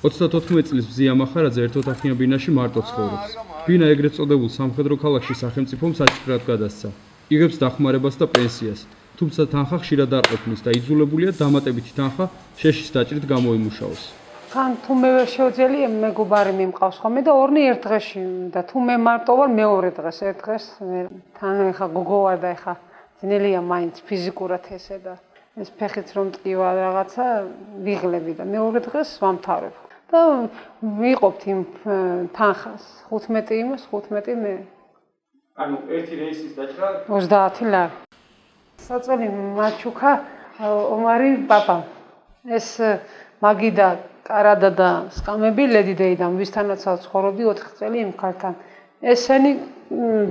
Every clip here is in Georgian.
ოცდათოთხმეტ წლის მზია მახარაძე ერთოთახიან ბინაში მარტო ცხოვრობს. ბინა ეგრეთ წოდებულ სამხედრო ქალაქში სახელმწიფომ საჩუქრად გადასცა. იღებს დახმარებას და პენსიას, თუმცა თანხა ხშირად არ ყოფნის და იძულებულია დამატებითი თანხა შეშის დაჭრით გამოიმუშაოს. თან თუ მე ვერ შევძელი, მეგობარი მიმყავს ხოლმე და ორნი ერთ დღეში და თუ მე მარტო ვარ მეორე დღეს ერთ დღეს თან ხა გოგო ვარ და ხა ძნელია მაინც ფიზიკურად ესე და ეს ფეხიც რომ ტკივა რაღაცა ვიღლები და მეორე დღეს ვამთავრებ. და ვიყოფთ იმ თანხას 15 იმას 15 მე ანუ ერთი რეისის დაჭრა 30 ლარი საწოლი მაჩუქა ომარი პაპა ეს მაგიდა კარადა და სკამები ლედი დეიდან ვისთანაც ცხოვრობდი 4 წელი იმ ქალთან ესენი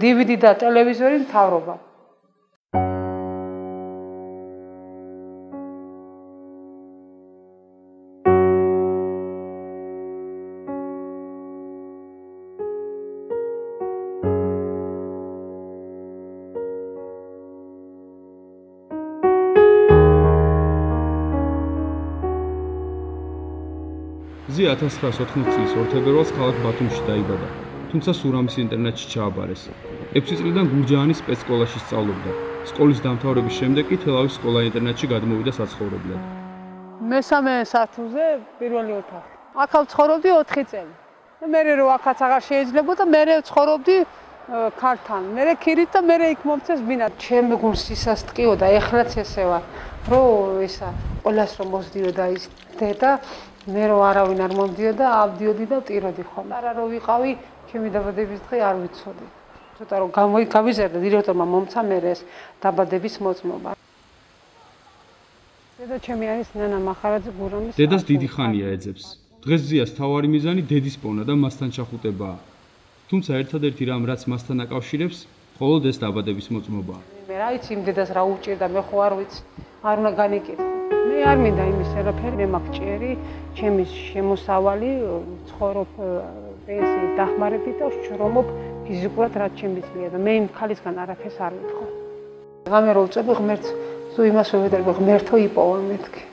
DVD და ტელევიზორი მთავრობა მზია 1980 წლის 2 თებერვალს ქალაქ ბათუმში დაიბადა, თუმცა სურამის ინტერნატში ჩააბარეს. 6 წლიდან გურჯაანის სპეცსკოლაში სწავლობდა. სკოლის დამთავრების შემდეგ კი თელავის სკოლა-ინტერნატში გადმოვიდა საცხოვრებლად. მესამე სართულზე პირველი ოთახი. აქ ვცხოვრობდი 4 წელი. მე რო აქაც აღარ შეიძლებოდა, მე ვცხოვრობდი ქალთან. მე ქირით და მე იქ მომწეს ბინა. ჩემი გულს ისას ტკიოდა, ეხლაც ესე ვარ, რომ ისა ყველას რომ მოსდიოდა ის დედა მე რო არავინ არ მომდიოდა, ავდიოდი და ვტიროდი ხოლმე. არა რომ ვიყავი, ჩემი დაბადების დღე არ ვიცოდი. ცოტა რომ გავიზარდა დირექტორმა მომცა მე ეს დაბადების მოწმობა. დედა ჩემი არის ნანა მახარაძე გურამის. დედას დიდი ხანია ეძებს. დღეს ზიას თავარი მიზანი დედის პოვნა და მასთან ჩახუტებაა. თუმცა ერთადერთი რამ რაც მასთან აკავშირებს, მხოლოდ ეს დაბადების მოწმობაა. მე რა იცი იმ დედას რა უჭირდა, მე ხო არ ვიცი. არ უნდა განიკითხო. მე არ მინდა იმის ყველაფერი, მე მაქვს ჭერი, ჩემი შემოსავალი, ცხოვრობ პენსიის დახმარებით და ვშრომობ ფიზიკურად რაც შემიძლია და მე იმ ქალისგან არაფერს არ ვიტყო. ღამე რო ვწები ღმერთს, თუ იმას ვეძებდი ღმერთო იპოვა მეთქი.